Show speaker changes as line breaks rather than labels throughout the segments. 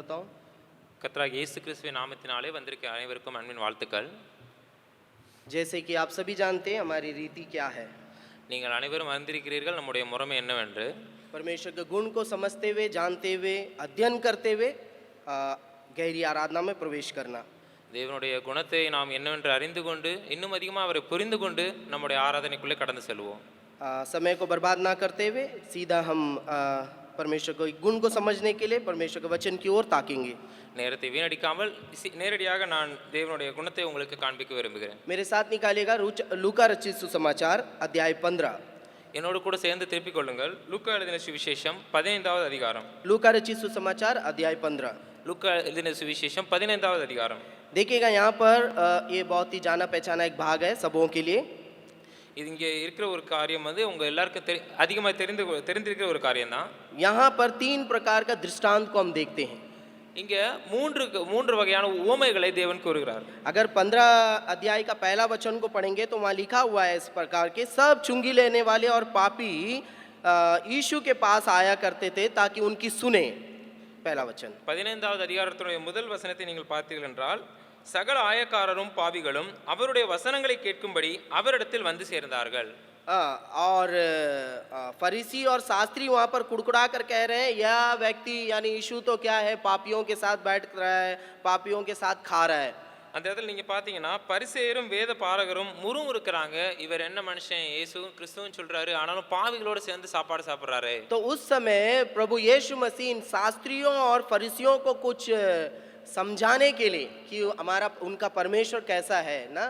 करता हूँ।
கர்த்தராகிய இயேசு கிறிஸ்துவின் நாமத்தினாலே வந்திருக்க அனைவருக்கும் அன்பின் வாழ்த்துக்கள்.
जैसे कि आप सभी जानते हैं हमारी रीति क्या है,
நீங்கள் அனைவரும் அறிந்திருக்கிறீர்கள் நம்முடைய முறைமை என்னவென்று.
परमेश्वर के गुण को समझते हुए, जानते हुए, अध्ययन करते हुए गहरी आराधना में प्रवेश करना।
தேவனுடைய குணத்தை நாம் என்னவென்று அறிந்து கொண்டு இன்னும் அதிகமாக அவரை புரிந்து கொண்டு நம்முடைய ஆராதனைக்குள்ளே கடந்து செல்வோம்.
समय को बर्बाद ना करते हुए सीधा हम परमेश्वर के गुण को समझने के लिए परमेश्वर के वचन की ओर ताकेंगे।
நேரத்தை வீணடிக்காமல் நேரடியாக நான் தேவனுடைய குணத்தை உங்களுக்கு காண்பிக்க விரும்புகிறேன்.
मेरे साथ निकालिएगा लूका रचित सुसमाचार अध्याय 15।
என்னோடு கூட சேர்ந்து திருப்பிக் கொள்ளுங்கள். லூக்கா எழுதின சுவிசேஷம் 15வது அதிகாரம்.
लूका रचित सुसमाचार अध्याय 15।
லூக்கா எழுதின சுவிசேஷம் 15வது அதிகாரம்.
देखिएगा यहाँ पर ये बहुत ही जाना पहचाना एक भाग है सबों के लिए।
இது இங்கே இருக்கிற ஒரு காரியம் வந்து உங்க எல்லாருக்கும் அதிகமாக தெரிந்திருக்கிற ஒரு காரியம் தான்.
यहाँ पर 3 प्रकार का दृष्टांत को हम देखते हैं।
இங்க மூன்று வகையான உவமைகளை தேவன் கூறுகிறார்.
अगर 15 अध्याय का पहला वचन को पढ़ेंगे तो वहाँ लिखा हुआ है इस प्रकार के सब चुंगी लेने वाले और पापी यीशु के पास आया करते थे ताकि उनकी सुने। पहला वचन
15வது அதிகாரத்துடைய முதல் வசனத்தை நீங்கள் பார்த்தீர்கள் என்றால், சகல ஆயக்காரரும் பாவிகளும் அவருடைய வசனங்களை கேட்கும்படி அவரிடத்தில் வந்து சேர்ந்தார்கள்.
और फरीसी और शास्त्री वहाँ पर कुड़कुड़ा कर कह रहे हैं यह व्यक्ति यानी यीशु तो क्या है, पापियों के साथ बैठ रहा है, पापियों के साथ खा रहा है।
அந்த இடத்துல நீங்க பாத்தீங்கன்னா பரிசேயரும் வேத பாரகரும் முறுமுறுக்கிறாங்க, இவர் என்ன மனுஷன், இயேசு கிறிஸ்துவும் சொல்றாரு, ஆனாலும் பாவிகளோட சேர்ந்து சாப்பாடு சாப்பிடுறாரு.
तो उस समय प्रभु यीशु मसीह इन शास्त्रियों और फरीसियों को कुछ समझाने के लिए कि हमारा उनका परमेश्वर कैसा है ना,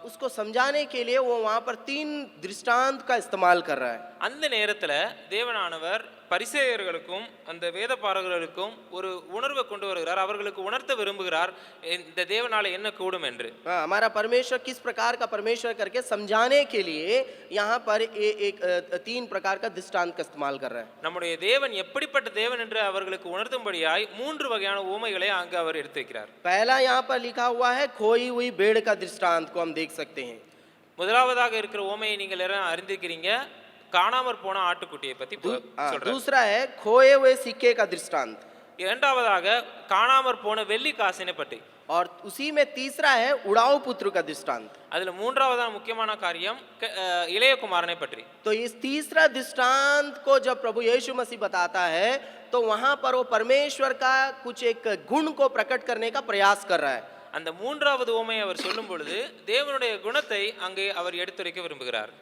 उसको समझाने के लिए वो वहाँ पर 3 दृष्टांत का इस्तेमाल कर रहा है।
அந்த நேரத்துல தேவனானவர் பரிசேயர்களுக்கும் அந்த வேத பாரகர்களுக்கும் ஒரு உணர்வை கொண்டு வருகிறார். அவர்களுக்கு உணர்த்த விரும்புகிறார் இந்த தேவனால என்ன கூடும் என்று.
हमारा परमेश्वर किस प्रकार का परमेश्वर करके समझाने के लिए यहाँ पर एक 3 प्रकार का दृष्टांत का इस्तेमाल कर रहा है।
நம்முடைய தேவன் எப்படிப்பட்ட தேவன் என்று அவர்களுக்கு உணர்த்தும்படியாய் 3 வகையான உவமைகளை அங்கு அவர் எடுத்து வைக்கிறார்.
पहला यहाँ पर लिखा हुआ है खोई हुई भेड़ का दृष्टांत को हम देख सकते हैं।
முதலாவதாக இருக்கிற உவமையை நீங்கள் எல்லாரும் அறிந்திருக்கிறீங்க, காணாமற் போன ஆட்டுக்குட்டியை பத்தி சொல்றார்.
दूसरा है खोए हुए सिक्के का दृष्टांत।
இரண்டாவதாக காணாமற் போன வெள்ளி காசினை பற்றி.
और उसी में तीसरा है उड़ाऊ पुत्र का दृष्टांत।
அதுல மூன்றாவதான முக்கியமான காரியம் இளைய குமாரனை பற்றி.
तो इस तीसरा दृष्टांत को जब प्रभु यीशु मसीह बताता है तो वहां पर वो परमेश्वर का कुछ एक गुण को प्रकट करने का प्रयास कर रहा है।
அந்த மூன்றாவது உவமையை அவர் சொல்லும் பொழுது தேவனுடைய குணத்தை அங்கே அவர் எடுத்துரைக்க விரும்புகிறார்.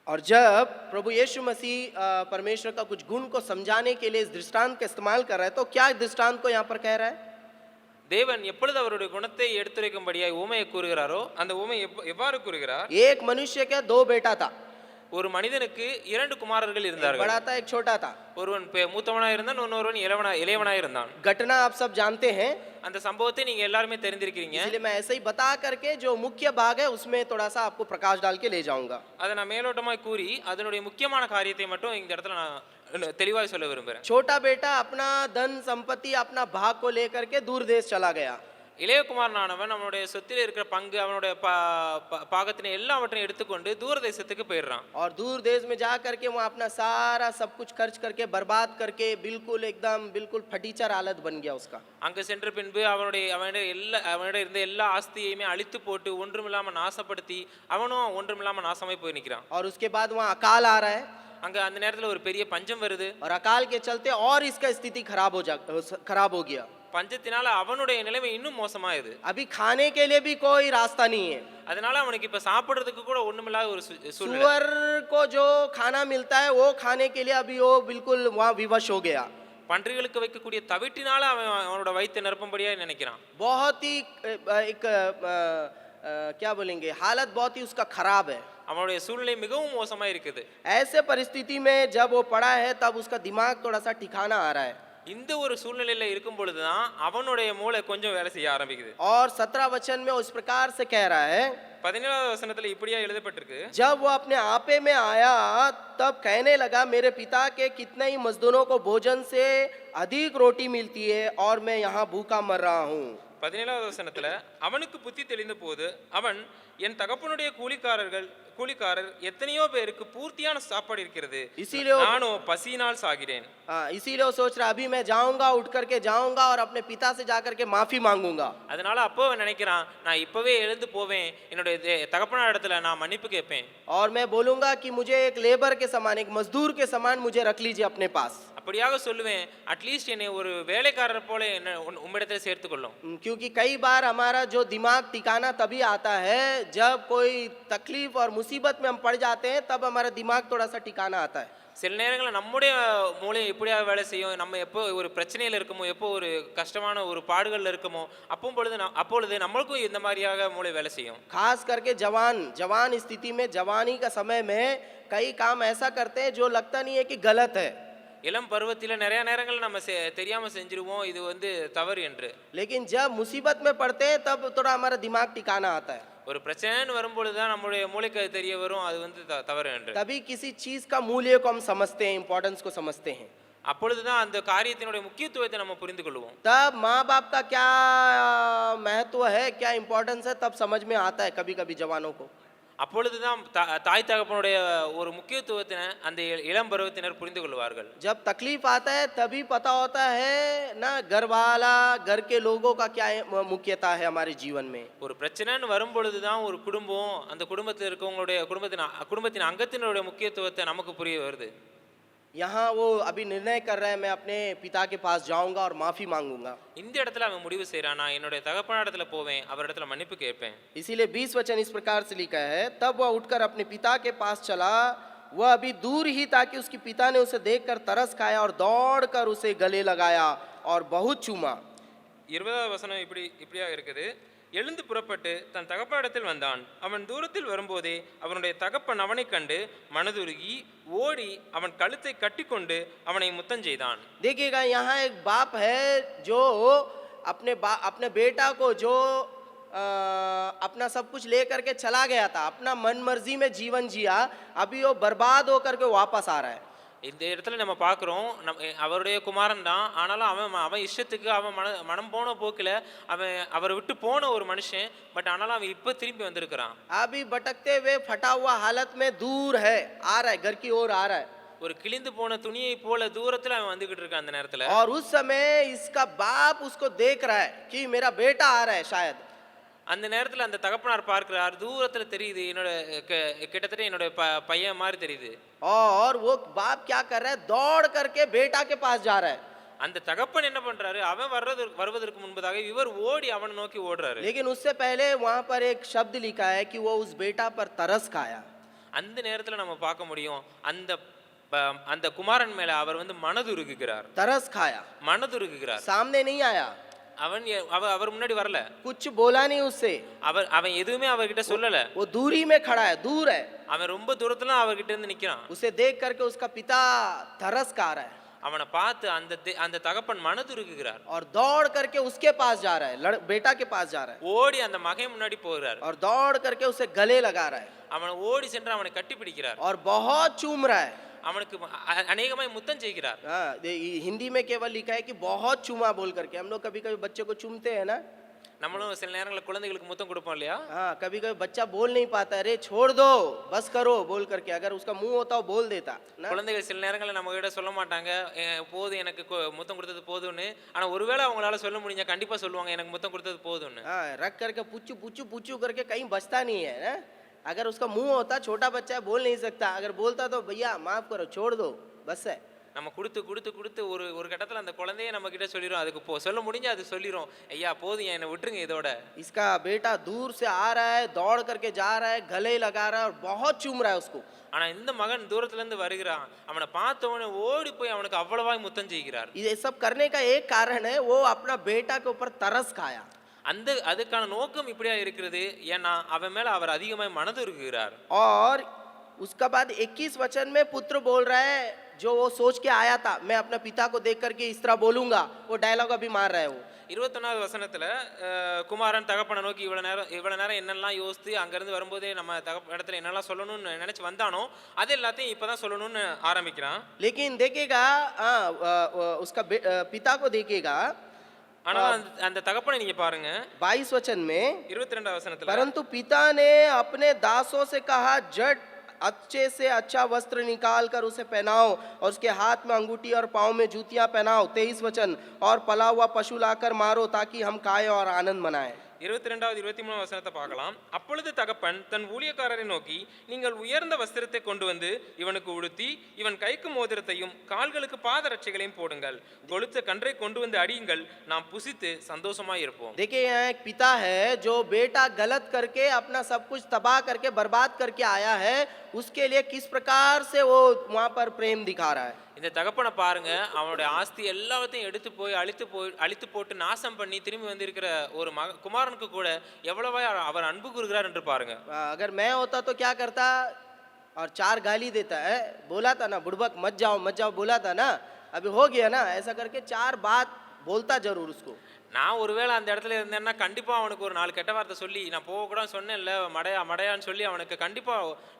और जब प्रभु यीशु मसीह परमेश्वर का कुछ गुण को समझाने के लिए इस दृष्टांत का इस्तेमाल कर रहा है तो क्या दृष्टांत को यहाँ पर कह रहा है?
தேவன் எப்பொழுது அவருடைய குணத்தை எடுத்துரைக்கும்படியாய் உவமையை கூறுகிறாரோ அந்த உவமை எவ்வாறு கூறுகிறார்?
एक मनुष्य का 2 बेटा था।
ஒரு மனிதனுக்கு 2 குமாரர்கள் இருந்தார்கள்.
बड़ा था एक छोटा था।
ஒருவன் மூத்தவனாய் இருந்தான், இன்னொருவன் இளையவனாய் இருந்தான்.
घटना आप सब जानते हैं।
அந்த சம்பவத்தை நீங்க எல்லாரும் தெரிந்திருக்கிறீங்க.
इसलिए मैं ऐसे ही बता करके जो मुख्य भाग है उसमें थोड़ा सा आपको प्रकाश डाल के ले जाऊंगा।
அதை நான் மேலோட்டமாய் கூறி அதனுடைய முக்கியமான காரியத்தை மட்டும் இந்த இடத்துல நான் தெளிவாய் சொல்ல விரும்புறேன்.
छोटा बेटा अपना धन संपत्ति अपना भाग को लेकर के दूर देश चला गया।
இளையகுமாரனானவன் அவனுடைய சொத்தில் இருக்கிற பங்கு அவனுடைய பாகத்தினை எல்லாவற்றையும் எடுத்துக்கொண்டு தூர தேசத்துக்கு போயிடுறான்.
और दूर देश में जा करके वहाँ अपना सारा सब कुछ खर्च करके बर्बाद करके बिल्कुल एकदम बिल्कुल फटीचर हालत बन गया उसका।
அங்க சென்ற பின்பு அவனுடைய இருந்த எல்லா ஆஸ்தியையுமே அழித்து போட்டு ஒன்றுமில்லாம நாசப்படுத்தி அவனும் ஒன்றுமில்லாம நாசமாய் போய் நிற்கிறான்.
और उसके बाद वहाँ अकाल आ रहा है।
அங்க அந்த நேரத்துல ஒரு பெரிய பஞ்சம் வருது.
और अकाल के चलते और इसका स्थिति खराब हो गया।
பஞ்சத்தினால அவனுடைய நிலைமை இன்னும் மோசமாயுது.
अभी खाने के लिए भी कोई रास्ता नहीं है।
அதனால அவனுக்கு இப்ப சாப்பிடுறதுக்கு கூட ஒண்ணுமில்லாத ஒரு சூழ்நிலை.
सुअर को जो खाना मिलता है वो खाने के लिए अभी वो बिल्कुल वहाँ विवश हो गया।
பன்றிகளுக்கு வைக்கக்கூடிய தவிட்டினால அவனோட வயித்தை நிரப்பும்படியா நினைக்கிறான்.
बहुत ही एक क्या बोलेंगे हालत बहुत ही उसका खराब है।
அவனுடைய சூழ்நிலை மிகவும் மோசமா இருக்குது.
ऐसे परिस्थिति में जब वो पड़ा है तब उसका दिमाग थोड़ा सा ठिकाना आ रहा है।
இந்த ஒரு சூழ்நிலையில இருக்கும் பொழுதுதான் அவனுடைய மூளை கொஞ்சம் வேலை செய்ய ஆரம்பிக்குது.
और 17 वचन में उस प्रकार से कह रहा है,
17வது வசனத்துல இப்படியா எழுதப்பட்டிருக்கு,
जब वो अपने आपे में आया तब कहने लगा मेरे पिता के कितने ही मजदूरों को भोजन से अधिक रोटी मिलती है और मैं यहाँ भूखा मर रहा हूँ।
17வது வசனத்துல அவனுக்கு புத்தி தெளிந்த போது அவன், என் தகப்பனுடைய கூலிக்காரர் எத்தனையோ பேருக்கு பூர்த்தியான சாப்பாடு இருக்கிறது,
इसीलिए
நானோ பசியினால் சாகிறேன்.
इसीलिए वो सोच रहा अभी मैं जाऊंगा, उठ करके जाऊंगा और अपने पिता से जाकर के माफी मांगूंगा।
அதனால அப்போ அவன் நினைக்கிறான், நான் இப்பவே எழுந்து போவேன், என்னுடைய தகப்பனார் இடத்துல நான் மன்னிப்பு கேட்பேன்.
और मैं बोलूंगा कि मुझे एक लेबर के समान, एक मजदूर के समान मुझे रख लीजिए अपने पास।
அப்படியாக சொல்லுவேன், அட்லீஸ்ட் என்னை ஒரு வேலைக்காரர் போல என்ன உம்மிடத்தில் சேர்த்துக்கொள்ளும்.
क्योंकि कई बार हमारा जो दिमाग ठिकाना तभी आता है जब कोई तकलीफ और मुसीबत में हम पड़ जाते हैं, तब हमारा दिमाग थोड़ा सा ठिकाना आता है।
சில நேரங்களில் நம்முடைய மூளை எப்படியாக வேலை செய்யும், நம்ம எப்போ ஒரு பிரச்சனையில் இருக்குமோ, எப்போ ஒரு கஷ்டமான ஒரு பாடுகளில் இருக்குமோ, அப்பொழுது நம்மளுக்கும் இந்த மாதிரியாக மூளை வேலை செய்யும்.
खास करके जवान स्थिति में, जवानी का समय में कई काम ऐसा करते हैं जो लगता नहीं है कि गलत है,
இளம் பருவத்தில் நிறைய நேரங்கள் நம்ம தெரியாம செஞ்சிருவோம் இது வந்து தவறு என்று.
लेकिन जब मुसीबत में पड़ते हैं तब थोड़ा हमारा दिमाग ठिकाना आता है।
ஒரு பிரச்சனைன்னு வரும்பொழுது தான் நம்மளுடைய மூளைக்கு அது தெரிய வரும் அது வந்து தவறு என்று.
तभी किसी चीज का मूल्य को हम समझते हैं, इंपॉर्टेंस को समझते हैं।
அப்பொழுதுதான் அந்த காரியத்தினுடைய முக்கியத்துவத்தை நம்ம புரிந்து கொள்வோம்.
तब माँ बाप का क्या महत्व है, क्या इंपॉर्टेंस है, तब समझ में आता है कभी कभी जवानों को।
அப்பொழுதுதான் தாய் தகப்பனுடைய ஒரு முக்கியத்துவத்தை அந்த இளம் பருவத்தினர் புரிந்து கொள்வார்கள்.
जब तकलीफ आता है तभी पता होता है ना घर वाला, घर के लोगों का क्या मुख्यता है हमारे जीवन में।
ஒரு பிரச்சனைன்னு வரும்பொழுதுதான் ஒரு குடும்பம், அந்த குடும்பத்தில் இருக்கவங்களுடைய குடும்பத்தின் அங்கத்தினருடைய முக்கியத்துவத்தை நமக்கு புரிய வருது.
यहाँ वो अभी निर्णय कर रहा है मैं अपने पिता के पास जाऊंगा और माफी मांगूंगा।
இந்த இடத்துல அவன் முடிவு செய்றான், நான் என்னுடைய தகப்பனிடத்துல போவேன், அவரிடத்துல மன்னிப்பு கேட்பேன்.
इसीलिए 20 वचन इस प्रकार से लिखा है, तब वह उठकर अपने पिता के पास चला, वह अभी दूर ही था कि उसके पिता ने उसे देखकर तरस खाया और दौड़कर उसे गले लगाया और बहुत चूमा।
20வது வசனம் இப்படியாக இருக்குது. எழுந்து புறப்பட்டு தன் தகப்பனிடத்தில் வந்தான். அவன் தூரத்தில் வரும்போதே அவனுடைய தகப்பன் அவனை கண்டு மனதுருகி ஓடி அவன் கழுத்தை கட்டிக்கொண்டு அவனை முத்தம் செய்தான்.
देखिएगा यहाँ एक बाप है जो अपने बेटा को जो अपना सब कुछ ले करके चला गया था, अपना मन मर्जी में जीवन जिया, अभी वो बर्बाद होकर के वापस आ रहा है।
இந்த இடத்துல நம்ம பார்க்குறோம், அவருடைய குமாரன் தான், ஆனாலும் அவன் இஷ்டத்துக்கு அவன் மனம் போன போக்கில் அவரை விட்டு போன ஒரு மனுஷன், பட் ஆனாலும் அவன் இப்போ திரும்பி வந்திருக்கிறான்.
अभी भटकते हुए फटा हुआ हालत में दूर है, आ रहा है, घर की ओर आ रहा है।
ஒரு கிழிந்து போன துணியை போல தூரத்தில் அவன் வந்துகிட்டு இருக்கான் அந்த நேரத்தில்.
और उस समय इसका बाप उसको देख रहा है कि मेरा बेटा आ रहा है शायद।
அந்த நேரத்தில் அந்த தகப்பனார் பார்க்கிறார், தூரத்தில் தெரியுது என்னோட கிட்டத்தட்ட என்னோட பையன் மாதிரி தெரியுது.
और वो बाप क्या कर रहा है, दौड़ करके बेटा के पास जा रहा है।
அந்த தகப்பன் என்ன பண்றாரு, அவன் வருவதற்கு முன்பதாக இவர் ஓடி அவனை நோக்கி ஓடுறாரு.
लेकिन उससे पहले वहां पर एक शब्द लिखा है कि वो उस बेटा पर तरस खाया।
அந்த நேரத்தில் நம்ம பார்க்க முடியும், அந்த குமாரன் மேல அவர் வந்து மனதுருகுகிறார்.
तरस खाया,
மனதுருகுகிறார்.
सामने नहीं आया,
அவர் முன்னாடி வரல,
कुछ बोला नहीं उससे,
அவன் எதுவுமே அவர்கிட்ட சொல்லல.
वो दूरी में खड़ा है, दूर है।
அவன் ரொம்ப தூரத்துல அவர்கிட்ட இருந்து நிக்கிறான்.
उसे देख करके उसका पिता तरस खा रहा है
அவனை பார்த்து அந்த தகப்பன் மனதுருகுகிறார்.
और दौड़ करके उसके पास जा रहा है, बेटा के पास जा रहा है,
ஓடி அந்த மகன் முன்னாடி போகிறார்.
और दौड़ करके उसे गले लगा रहा है,
அவனை ஓடி சென்று அவனை கட்டி பிடிக்கிறார்.
और बहुत चूम रहा है।
அவனுக்கு அநேகமாய் முத்தம் செய்கிறார்.
हिंदी में केवल लिखा है कि बहुत चूमा बोल करके। हम लोग कभी कभी बच्चे को चूमते हैं ना,
நம்மளும் சில நேரங்களில் குழந்தைகளுக்கு முத்தம் கொடுப்போம் இல்லையா?
हाँ, कभी कभी बच्चा बोल नहीं पाता, अरे छोड़ दो बस करो बोल करके, अगर उसका मुंह होता वो बोल देता ना।
குழந்தைகள் சில நேரங்களில் நம்ம கிட்ட சொல்ல மாட்டாங்க, போதும் எனக்கு முத்தம் கொடுத்தது போதும்னு. ஆனால் ஒருவேளை அவங்களால சொல்ல முடிஞ்சா கண்டிப்பாக சொல்லுவாங்க, எனக்கு முத்தம் கொடுத்தது போதும்னு.
हाँ, रख करके पुच्चू पुच्चू पुच्चू करके कहीं बचता नहीं है ना। अगर उसका मुंह होता, छोटा बच्चा बोल नहीं सकता, अगर बोलता तो भैया माफ करो छोड़ दो बस है।
நம்ம கொடுத்து ஒரு கட்டத்தில் அந்த குழந்தைய நம்ம கிட்ட சொல்லிடும், அதுக்கு சொல்ல முடிஞ்சா அது சொல்லிடும், ஐயா போதும் என்னை விட்டுருங்க இதோட.
इसका बेटा दूर से आ रहा है, दौड़ करके जा रहा है, गले लगा रहा है और बहुत चूम रहा है उसको।
ஆனா இந்த மகன் தூரத்துல இருந்து வருகிறான், அவனை பார்த்தவனே ஓடி போய் அவனுக்கு அவ்வளவாய் முத்தம் செய்கிறார்.
ये सब करने का एक कारण है, वो अपना बेटा के ऊपर तरस खाया।
அதுக்கான நோக்கம் இப்படியா இருக்கிறது, ஏன்னா அவன் மேல அவர் அதிகமாய் மனதுருகுகிறார்.
और उसका बाद 21 वचन में पुत्र बोल रहा है, जो वो सोच के आया था मैं अपने पिता को देख करके इस तरह बोलूंगा, वो डायलॉग अभी मार रहा है वो।
21வது வசனத்துல குமாரன் தகப்பனை நோக்கி இவ்வளவு நேரம் என்னெல்லாம் யோசித்து அங்கிருந்து வரும்போதே நம்ம இடத்துல என்னெல்லாம் சொல்லணும்னு நினைச்சு வந்தானோ அது எல்லாத்தையும் இப்பதான் சொல்லணும்னு ஆரம்பிக்கிறான்.
लेकिन देखिएगा उसका पिता को देखिएगा,
ஆனால் அந்த தகப்பனை நீங்க பாருங்க
22 वचन में,
22 வசனத்துல,
परंतु पिता ने अपने दासों से कहा, जट अच्छे से अच्छा वस्त्र निकाल कर उसे पहनाओ और उसके हाथ में अंगूठी और पाँव में जूतियां पहनाओ। 23 वचन, और पला हुआ पशु लाकर मारो ताकि हम खाएं और आनंद मनाएं।
22வது 23 வசனத்தை பார்க்கலாம். அப்பொழுது தகப்பன் தன் ஊழியக்காரரை நோக்கி, நீங்கள் உயர்ந்த வஸ்திரத்தை கொண்டு வந்து இவனுக்கு உடுத்தி இவன் கைக்கு மோதிரத்தையும் கால்களுக்கு பாதரட்சைகளையும் போடுங்கள், கொளுத்த கன்றை கொண்டு வந்து அடியுங்கள், நாம் புசித்து சந்தோஷமாய் இருப்போம்.
देखिए यहाँ एक पिता है जो बेटा गलत करके अपना सब कुछ तबाह करके बर्बाद करके आया है, उसके लिए किस प्रकार से वो वहाँ पर प्रेम दिखा रहा है।
இந்த தகப்பனை பாருங்க, அவனுடைய ஆஸ்தி எல்லாத்தையும் எடுத்து போய் அழித்து போட்டு நாசம் பண்ணி திரும்பி வந்திருக்கிற ஒரு குமாரனுக்கு கூட எவ்வளவா அவர் அன்பு கூறுகிறார் என்று பாருங்க.
अगर मैं होता तो क्या करता, और 4 गाली देता है, बोला था ना बुड़बक मत जाओ बोला था ना, अभी हो गया ना, ऐसा करके 4 बात बोलता जरूर उसको।
நான் ஒருவேளை அந்த இடத்துல இருந்தேன்னா கண்டிப்பா அவனுக்கு ஒரு 4 கெட்ட வார்த்தை சொல்லி, நான் போகக்கூடாது சொன்னேன்ல மடையான்னு சொல்லி அவனுக்கு கண்டிப்பா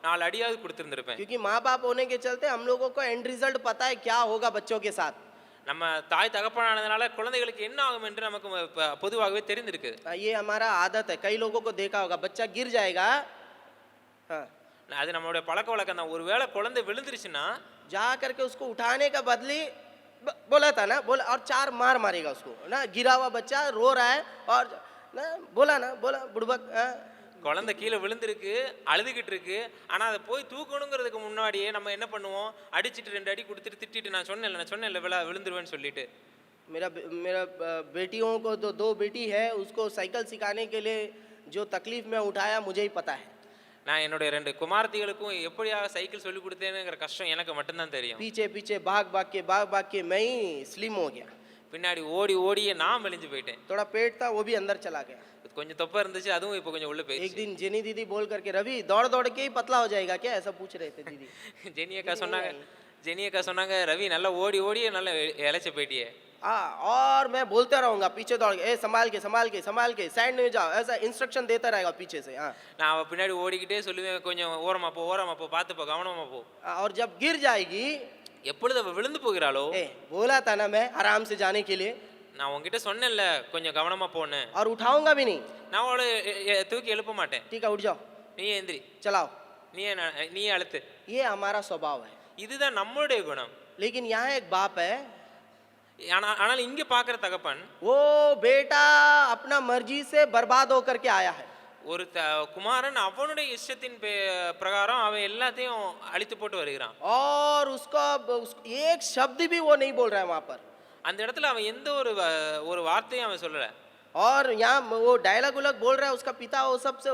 4 அடியாவது கொடுத்துருந்துருப்பேன்.
क्योंकि माँ बाप होने के चलते हम लोगों को एंड रिजल्ट पता है क्या होगा बच्चों के साथ।
நம்ம தாய் தகப்பனானதுனால குழந்தைகளுக்கு என்ன ஆகும் என்று நமக்கு பொதுவாகவே தெரிந்திருக்கு.
ये हमारा आदत है, कई लोगों को देखा होगा, बच्चा गिर जाएगा, हाँ,
அது நம்மளுடைய பழக்க வழக்கம் தான். ஒருவேளை குழந்தை விழுந்துருச்சுன்னா
जा करके उसको उठाने का बदली बोला था ना, बोला, और 4 मार मारेगा उसको ना, गिरा हुआ बच्चा रो रहा है और ना बोला बुड़बक,
குழந்தை கீழே விழுந்திருக்கு, அழுதுகிட்டு இருக்கு. ஆனா அதை போய் தூக்கணுங்கிறதுக்கு முன்னாடியே நம்ம என்ன பண்ணுவோம், அடிச்சிட்டு 2 அடி கொடுத்துட்டு திட்டிட்டு, நான் சொன்னேன்ல விழுந்துருவேன்னு சொல்லிட்டு.
मेरा मेरा बेटियों को तो 2 बेटी है, उसको साइकिल सिखाने के लिए जो तकलीफ में उठाया मुझे ही पता है।
நான் என்னுடைய 2 குமார்த்திகளுக்கும் எப்படியா சைக்கிள் சொல்லி கொடுத்தேனுங்கிற கஷ்டம் எனக்கு மட்டும்தான் தெரியும்.
पीछे पीछे भाग भाग के मैं ही स्लिम हो गया,
பின்னாடி ஓடியே நான் மெலிஞ்சு போயிட்டேன்.
थोड़ा पेट था वो भी अंदर चला गया।
கொஞ்சம் தொப்பை இருந்துச்சு, அதுவும் இப்போ கொஞ்சம் உள்ள
एक
போயிடுச்சு.
दिन जेनी दीदी बोल करके, रवि दौड़ के ही पतला हो जाएगा क्या, ऐसा पूछ रहे थे दीदी।
ஜெனி அக்கா சொன்னாங்க, ரவி நல்லா ஓடியே நல்லா இழைச்சு போயிட்டியே.
हाँ, और मैं बोलते रहूंगा पीछे दौड़ के, संभाल के साइड में जाओ, ऐसा इंस्ट्रक्शन देता रहेगा पीछे से। हाँ,
நான் அவ பின்னாடி ஓடிக்கிட்டே சொல்லுவேன், கொஞ்சம் ஓரமா போ, பார்த்து போ, கவனமா போ.
और जब गिर जाएगी,
எப்பொழுது அவ விழுந்து போகிறாளோ,
बोला था ना मैं आराम से जाने के लिए,
நான் உங்ககிட்ட சொன்னேன்ல கொஞ்சம் கவனமா போன்னு,
और उठाऊंगा भी नहीं,
நான் அவளை தூக்கி எழுப்ப மாட்டேன்.
ठीक है उठ जाओ,
நீ எந்திரி,
चलाओ।
நீ அழுத்து.
ये हमारा स्वभाव है।
இதுதான் நம்மளுடைய குணம்.
लेकिन यहाँ एक बाप है,
ஆனால் இங்க பாக்குற தகப்பன்,
वो बेटा अपना मर्जी से बर्बाद होकर के आया है।
ஒரு குமாரன் அவனுடைய இஷ்டத்தின் பிரகாரம் அவன் எல்லாத்தையும் அழித்து போட்டு வருகிறான்.
और उसका एक शब्द भी वो नहीं बोल रहा है वहां पर।
அந்த இடத்துல அவன் எந்த ஒரு வார்த்தையும் அவன் சொல்லல.
और यहाँ वो डायलॉग बोल रहा है, उसका पिता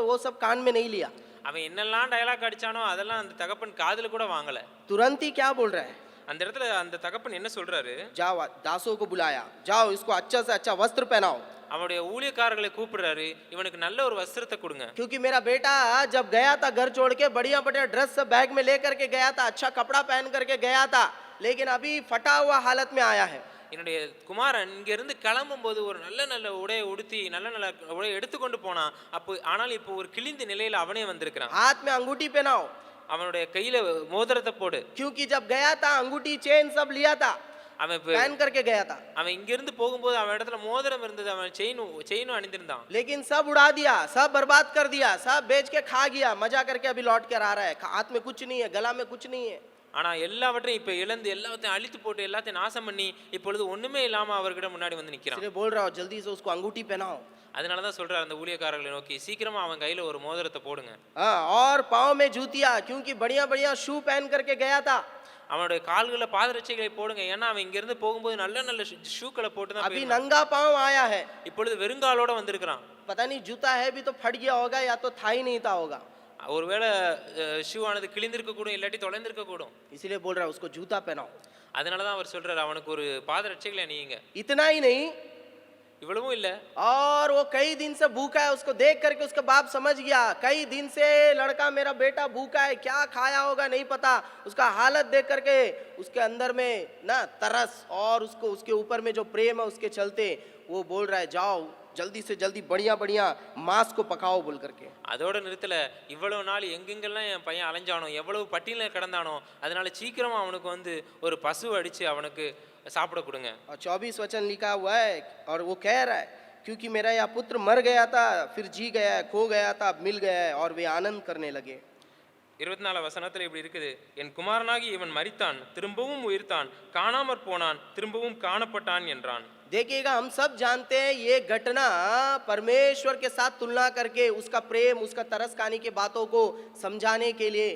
वो सब कान में नहीं लिया।
அவன் என்னெல்லாம் டயலாக் அடிச்சானோ அதெல்லாம் அந்த தகப்பன் காதுல கூட வாங்கல.
तुरंत ही क्या बोल रहा है,
அந்த இடத்துல அந்த தகப்பன் என்ன சொல்றாரு,
जाओ दासों को बुलाया, जाओ इसको अच्छा से अच्छा वस्त्र पहनाओ।
அவனுடைய ஊழியக்காரர்களை கூப்பிடுறாரு, இவனுக்கு நல்ல ஒரு வஸ்திரத்தை கொடுங்க.
क्योंकि मेरा बेटा जब गया था घर छोड़ के, बढ़िया ड्रेस सब बैग में लेकर के गया था, अच्छा कपड़ा पहन करके गया था, लेकिन अभी फटा हुआ हालत में आया है।
என்னுடைய குமாரன் இங்க இருந்து கிளம்பும் போது ஒரு நல்ல உடையை உடுத்தி நல்ல உடையை எடுத்துக்கொண்டு போனான். ஆனால் இப்போ ஒரு கிழிந்த நிலையில அவனே வந்திருக்கிறான்.
हाथ में अंगूठी पहनाओ,
அவனுடைய கையில மோதிரத்தை போடு.
क्योंकि जब गया था अंगूठी चेन सब लिया था,
அவன்
पहन करके गया था,
அவன் இங்க இருந்து போகும்போது அவன் இடத்துல மோதிரம் இருந்தது, அவன் செயினும் அணிந்திருந்தான்.
लेकिन सब उड़ा दिया, सब बर्बाद कर दिया, सब बेच के खा गया, मजा करके अभी लौट कर आ रहा है, हाथ में कुछ नहीं है, गला में कुछ नहीं है।
ஆனா எல்லாவற்றையும் இப்ப இழந்து எல்லாத்தையும் அழித்து போட்டு எல்லாத்தையும் நாசம் பண்ணி இப்பொழுது ஒண்ணுமே இல்லாம அவர்கிட்ட முன்னாடி வந்து நிக்கிறான்.
इसलिए बोल रहा हूं जल्दी से उसको अंगूठी पहनाओ।
அதனாலதான் சொல்றாரு அந்த ஊழியக்காரர்களை நோக்கி, சீக்கிரமா அவன் கையில ஒரு மோதிரத்தை போடுங்க.
हाँ, और पाँव में जूतियां, क्योंकि बढ़िया बढ़िया शू पहन करके गया था।
அவனுடைய கால்கள பாதரட்சைகளை போடுங்க, ஏன்னா அவன் இங்க இருந்து போகும்போது நல்ல ஷூக்களை போட்டு தான்
अभी नंगा पाँव आया है,
இப்பொழுது வெறுங்காலோட வந்திருக்கிறான்.
पता नहीं जूता है भी तो फट गया होगा या तो था ही नहीं था होगा।
ஒருவேளை ஷூ ஆனது கிழிந்திருக்க கூடும், இல்லாட்டி தொலைந்திருக்க கூடும்.
इसलिए बोल रहा है उसको जूता पहनाओ।
அதனாலதான் அவர் சொல்றாரு அவனுக்கு ஒரு பாதரட்சைகளை அணியுங்க.
इतना ही नहीं,
இவ்வளவும் இல்ல,
और वो कई दिन से भूखा है, उसको देख करके उसका बाप समझ गया, कई दिन से लड़का मेरा बेटा भूखा है, क्या खाया होगा नहीं पता, उसका हालत देख करके उसके अंदर में ना तरस और उसको उसके ऊपर में जो प्रेम है उसके चलते वो बोल रहा है जाओ जल्दी से जल्दी बढ़िया बढ़िया मांस को पकाओ बोल करके।
அதோட நிறுத்தல, இவ்வளவு நாள் எங்கெங்கெல்லாம் என் பையன் அலைஞ்சானோ, எவ்வளவு பட்டியல கிடந்தானோ, அதனால சீக்கிரமா அவனுக்கு வந்து ஒரு பசு அடிச்சு அவனுக்கு சாப்பிட கொடுங்க.
और 24 वचन लिखा हुआ है और वो कह रहा है क्योंकि मेरा यह पुत्र मर गया था, फिर जी गया, खो गया था, अब मिल गया है, और वे आनंद करने लगे।
24 வசனத்துல இப்படி இருக்குது, என் குமாரனாகி இவன் மரித்தான், திரும்பவும் உயிர்த்தான், காணாமற் போனான், திரும்பவும் காணப்பட்டான் என்றான்.
देखिएगा, हम सब जानते हैं ये घटना परमेश्वर के साथ तुलना करके उसका प्रेम, उसका तरस खाने की बातों को समझाने के लिए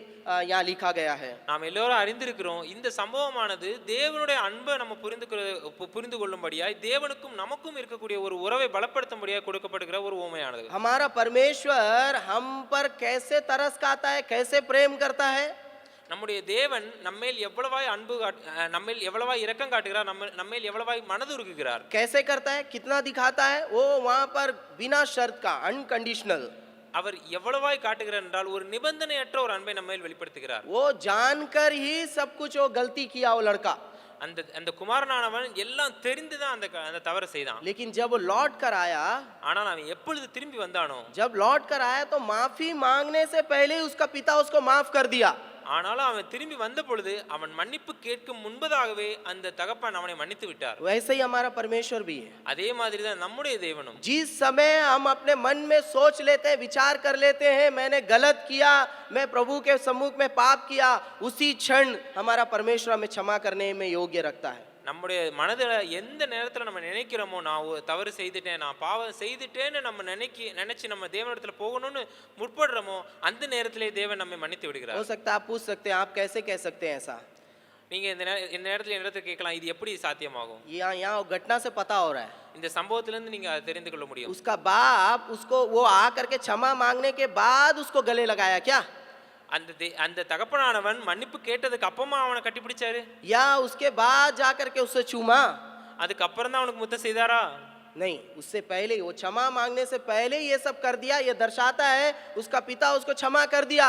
यहाँ लिखा गया है।
நாம் எல்லோரும் அறிந்திருக்கிறோம், இந்த சம்பவமானது தேவனுடைய அன்பை நம்ம புரிந்து கொள்ளும்படியாய் தேவனுக்கும் நமக்கும் இருக்கக்கூடிய ஒரு உறவை பலப்படுத்தும்படியாய் கொடுக்கப்படுகிற ஒரு உவமையானது.
हमारा परमेश्वर हम पर कैसे तरस खाता है, कैसे प्रेम करता है।
நம்முடைய தேவன் நம்மேல் எவ்வளவாய் நம்மேல் எவ்வளவாய் இரக்கம் காட்டுகிறார், நம்மேல் எவ்வளவாய் மனதுருகுகிறார்.
कैसे करता है, कितना दिखाता है, वो वहां पर बिना शर्त का, अनकंडीशनल।
அவர் எவ்வளவாய் காட்டுகிறார் என்றால் ஒரு நிபந்தனையற்ற ஒரு அன்பை நம்மேல் வெளிப்படுத்துகிறார்.
वो जानकर ही सब कुछ वो गलती किया वो लड़का,
அந்த குமாரனானவன் எல்லாம் தெரிந்துதான் அந்த தவறு செய்தான்.
लेकिन जब वो लौट कर आया,
ஆனால் அவன் எப்பொழுது திரும்பி வந்தானோ,
जब लौट कर आया तो माफी मांगने से पहले उसका पिता उसको माफ कर दिया।
ஆனாலும் அவன் திரும்பி வந்த பொழுது அவன் மன்னிப்பு கேட்கும் முன்பதாகவே அந்த தகப்பன் அவனை மன்னித்து விட்டார்.
वैसे ही हमारा परमेश्वर भी है।
அதே மாதிரி தான் நம்முடைய தேவனும்.
जिस समय हम अपने मन में सोच लेते हैं, विचार कर लेते हैं, मैंने गलत किया, मैं प्रभु के सम्मुख में पाप किया, उसी क्षण हमारा परमेश्वर हमें क्षमा करने में योग्य रखता है।
நம்முடைய மனதில் எந்த நேரத்தில் நம்ம நினைக்கிறோமோ, நான் தவறு செய்துட்டேன், நான் பாவம் செய்துட்டேன்னு நம்ம நினைச்சு நம்ம தேவனிடத்துல போகணும்னு முற்படுறோமோ, அந்த நேரத்திலே தேவன் நம்மை மன்னித்து விடுகிறார்.
हो सकता है आप पूछ सकते हैं, आप कैसे कह सकते हैं ऐसा।
நீங்க இந்த நேரத்தில் என்னிடத்துல கேட்கலாம், இது எப்படி சாத்தியமாகும்?
यहाँ घटना से पता हो रहा है।
இந்த சம்பவத்திலிருந்து நீங்க அதை தெரிந்து கொள்ள முடியும்.
उसका बाप उसको वो आकर के क्षमा मांगने के बाद उसको गले लगाया क्या,
அந்த தகப்பனானவன் மன்னிப்பு கேட்டதுக்கு அப்புறமா அவனை கட்டி பிடிச்சாரு,
या उसके बाद जाकर के उससे चूमा?
அதுக்கு அப்புறம் தான் அவனுக்கு முத்தம் செய்தாரா?
नहीं, उससे पहले ही, वो क्षमा मांगने से पहले ये सब कर दिया। ये दर्शाता है उसका पिता उसको क्षमा कर दिया।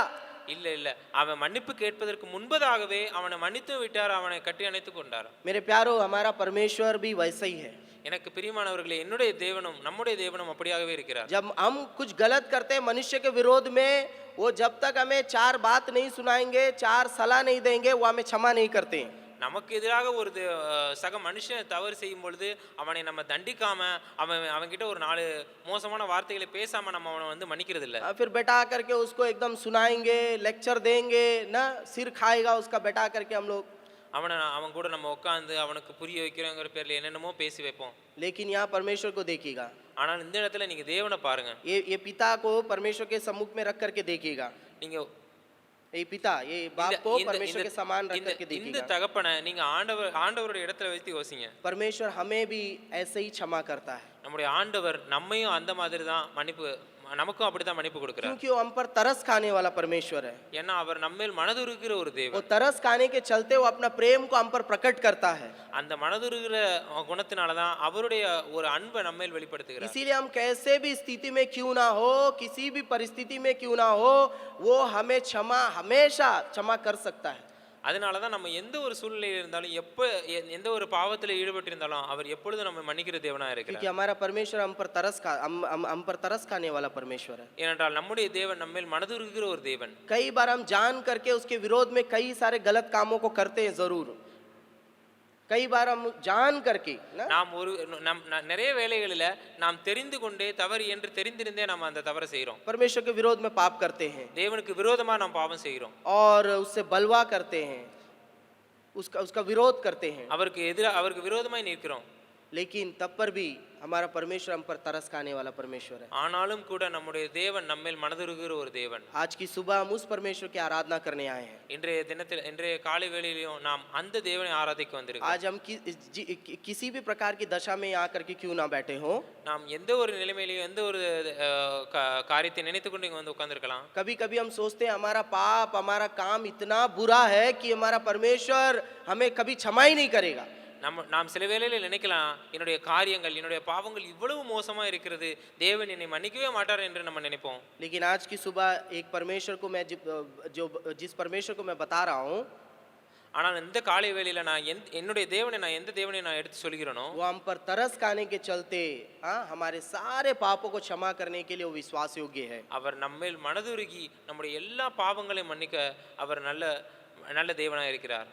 இல்ல இல்ல, அவன் மன்னிப்பு கேட்பதற்கு முன்பதாகவே அவனை மன்னித்து விட்டார், அவனை கட்டி அணைத்து கொண்டார்.
मेरे प्यारो, हमारा परमेश्वर भी वैसा ही है।
எனக்கு பிரியமானவர்களே, என்னுடைய தேவனும் நம்முடைய தேவனும் அப்படியாகவே இருக்கிறார்.
जब हम कुछ गलत करते हैं मनुष्य के विरोध में, वो जब तक हमें 4 बात नहीं सुनाएंगे, 4 सलाह नहीं देंगे, वो हमें क्षमा नहीं करते हैं।
நமக்கு எதிராக ஒரு சக மனுஷன் தவறு செய்யும் பொழுது அவனை நம்ம தண்டிக்காம அவன்கிட்ட ஒரு 4 மோசமான வார்த்தைகளை பேசாம நம்ம அவனை வந்து மன்னிக்கிறது இல்ல.
फिर बैठा करके उसको एकदम सुनाएंगे, लेक्चर देंगे ना, सिर खाएगा उसका, बैठा करके हम लोग
அவன் கூட நம்ம உட்கார்ந்து அவனுக்கு புரிய வைக்கிறோங்கிற பேர்ல என்னென்னமோ பேசி வைப்போம்.
लेकिन यहाँ परमेश्वर को देखिएगा,
ஆனால் இந்த இடத்துல நீங்க தேவனை பாருங்க.
ये पिता को परमेश्वर के सम्मुख में रख करके देखिएगा।
நீங்க
ये पिता, ये बाप को परमेश्वर के समान रख करके
இந்த
देखिएगा।
தகப்பனை நீங்க ஆண்டவருடைய இடத்துல வைத்து யோசிங்க.
परमेश्वर हमें भी ऐसे ही क्षमा करता है,
நம்முடைய ஆண்டவர் நம்மையும் அந்த மாதிரி தான் நமக்கும் அப்படிதான் மன்னிப்பு கொடுக்கிறார்.
क्योंकि वो हम पर तरस खाने वाला परमेश्वर है।
ஏன்னா அவர் நம்மேல் மனதுருகிற ஒரு
वो
தேவன்.
तरस खाने के चलते वो अपना प्रेम को हम पर प्रकट करता है।
அந்த மனதுருகிற குணத்தினால தான் அவருடைய ஒரு அன்பை நம்மேல் வெளிப்படுத்துகிறார்.
इसीलिए हम कैसे भी स्थिति में क्यों ना हो, किसी भी परिस्थिति में क्यों ना हो, वो हमें हमेशा क्षमा कर सकता है।
அதனால தான் நம்ம எந்த ஒரு சூழ்நிலையில் இருந்தாலும், எந்த ஒரு பாவத்தில் ஈடுபட்டிருந்தாலும் அவர் எப்பொழுதும் நம்ம மன்னிக்கிற தேவனா இருக்கிறார்.
क्योंकि हमारा परमेश्वर हम पर तरस खाने वाला परमेश्वर है।
ஏனென்றால் நம்முடைய தேவன் நம்மேல் மனதுருகிற ஒரு தேவன்.
कई बार हम जान करके उसके विरोध में कई सारे गलत कामों को करते हैं, जरूर कई बार हम जान करके ना,
நாம் நிறைய வேளைகளில் நாம் தெரிந்து கொண்டே தவறு என்று தெரிந்திருந்தே நாம் அந்த தவறை செய்கிறோம்.
परमेश्वर के विरोध में पाप करते हैं,
தேவனுக்கு விரோதமா நாம் பாவம் செய்கிறோம்,
और उससे बलवा करते हैं, उसका विरोध करते हैं,
அவருக்கு விரோதமாய் நிற்கிறோம்.
लेकिन तब पर भी हमारा परमेश्वर हम पर तरस खाने वाला परमेश्वर है।
ஆனாலும் கூட நம்முடைய தேவன் நம்மேல் மனதுருகிற ஒரு தேவன்.
आज की सुबह हम उस परमेश्वर की आराधना करने आए हैं।
இன்றைய காலை வேளையிலும் நாம் அந்த தேவனை ஆராதிக்க வந்திருக்கிறோம்.
आज हम किसी भी प्रकार की दशा में यहाँ करके क्यों ना बैठे हो,
நாம் எந்த ஒரு நிலைமையிலையும் எந்த ஒரு காரியத்தை நினைத்து கொண்டு இங்க வந்து உட்கார்ந்திருக்கலாம்.
कभी कभी हम सोचते हैं हमारा पाप, हमारा काम इतना बुरा है कि हमारा परमेश्वर हमें कभी क्षमा ही नहीं करेगा।
நாம் சில வேளையில நினைக்கலாம், என்னுடைய காரியங்கள், என்னுடைய பாவங்கள் இவ்வளவு மோசமா இருக்கிறது, தேவன் என்னை மன்னிக்கவே மாட்டார் என்று நம்ம நினைப்போம்.
लेकिन आज की सुबह एक परमेश्वर को मैं जिस परमेश्वर को मैं बता रहा हूँ,
ஆனால் இந்த காலை வேளையில நான் என்னுடைய தேவனை நான் எந்த தேவனை நான் எடுத்து சொல்கிறேனோ
वो हम पर तरस खाने के चलते हमारे सारे पापों को क्षमा करने के लिए वो विश्वास योग्य है।
அவர் நம்மேல் மனதுருகி நம்முடைய எல்லா பாவங்களையும் மன்னிக்க அவர் நல்ல நல்ல தேவனாக இருக்கிறார்.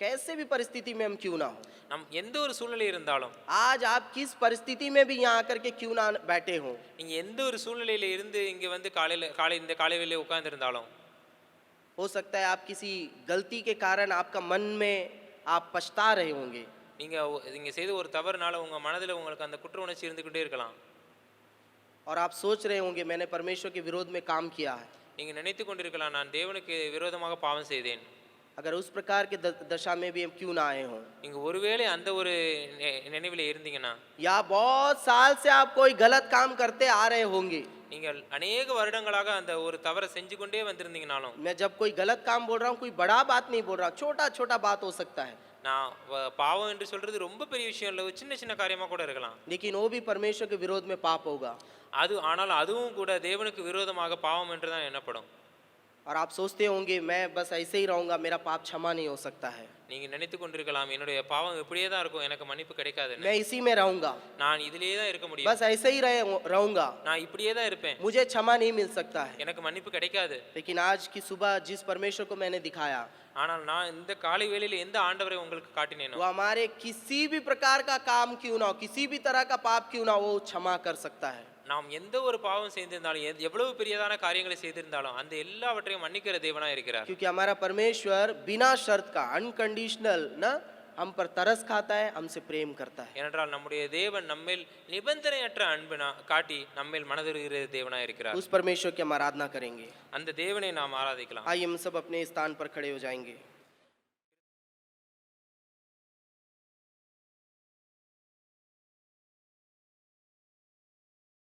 कैसे भी परिस्थिति में हम क्यों ना हो,
நம் எந்த ஒரு சூழ்நிலை இருந்தாலும்
आज आप किस परिस्थिति में भी यहाँ आकर के क्यों ना बैठे हो,
நீங்க எந்த ஒரு சூழ்நிலையில இருந்து இங்க வந்து இந்த காலை வேளையில உட்கார்ந்து இருந்தாலும்
हो सकता है आप किसी गलती के कारण आपका मन में आप पछता रहे होंगे,
நீங்க நீங்க செய்த ஒரு தவறுனால உங்க மனதில் உங்களுக்கு அந்த குற்ற உணர்ச்சி இருந்துகிட்டே இருக்கலாம்.
और आप सोच रहे होंगे मैंने परमेश्वर के विरोध में काम किया है।
நீங்க நினைத்து கொண்டிருக்கலாம் நான் தேவனுக்கு விரோதமாக பாவம் செய்தேன்.
अगर उस प्रकार के दशा में भी हम क्यों ना आए हों,
நீங்க ஒருவேளை அந்த ஒரு நினைவில் இருந்தீங்கன்னா
या बहुत साल से आप कोई गलत काम करते आ रहे होंगे,
நீங்கள் अनेक வருடங்களாக அந்த ஒரு தவறை செஞ்சு கொண்டே வந்திருந்தீங்கனாலும்
मैं जब कोई गलत काम बोल रहा हूँ कोई बड़ा बात नहीं बोल रहा, छोटा छोटा बात हो सकता है,
நான் பாவம் என்று சொல்றது ரொம்ப பெரிய விஷயம் இல்லை, ஒரு சின்ன சின்ன காரியமா கூட இருக்கலாம்.
लेकिन वो भी परमेश्वर के विरोध में पाप होगा।
ஆனால் அதுவும் கூட தேவனுக்கு விரோதமாக பாவம் என்று தான் எண்ணப்படும்.
और आप सोचते होंगे मैं बस ऐसे ही रहूंगा, मेरा पाप क्षमा नहीं हो सकता है,
நீங்க நினைத்து கொண்டிருக்கலாம் என்னுடைய பாவம் இப்படியே தான் இருக்கும், எனக்கு மன்னிப்பு கிடைக்காது,
मैं इसी में रहूंगा,
நான் இதிலேயே தான் இருக்க முடியும்,
बस ऐसे ही रहूंगा,
நான் இப்படியே தான் இருப்பேன்,
मुझे क्षमा नहीं मिल सकता है।
எனக்கு मन्निப்பு கிடைக்காது.
लेकिन आज की सुबह जिस परमेश्वर को मैंने दिखाया,
ஆனால் நான் இந்த காலை வேளையில எந்த ஆண்டவரை உங்களுக்கு காட்டினேனோ
वो हमारे किसी भी प्रकार का काम क्यों ना हो, किसी भी तरह का पाप क्यों ना हो, वो क्षमा कर सकता है।
நாம் எந்த ஒரு பாவம் செய்திருந்தாலும் எவ்வளவு பெரியதான காரியங்களை செய்திருந்தாலும் அந்த எல்லாவற்றையும் மன்னிக்கிற தேவனா இருக்கிறார்.
क्योंकि हमारा परमेश्वर बिना शर्त का अनकंडीशनल ना हम पर तरस खाता है, हमसे प्रेम करता है।
ஏனென்றால் நம்முடைய தேவன் நம்மேல் நிபந்தனையற்ற அன்பு காட்டி நம்மேல் மனதுருகிற தேவனா இருக்கிறார்.
उस परमेश्वर की हम आराधना करेंगे।
அந்த தேவனை நாம் ஆராதிக்கலாம்.
आइए हम सब अपने स्थान पर खड़े हो जाएंगे।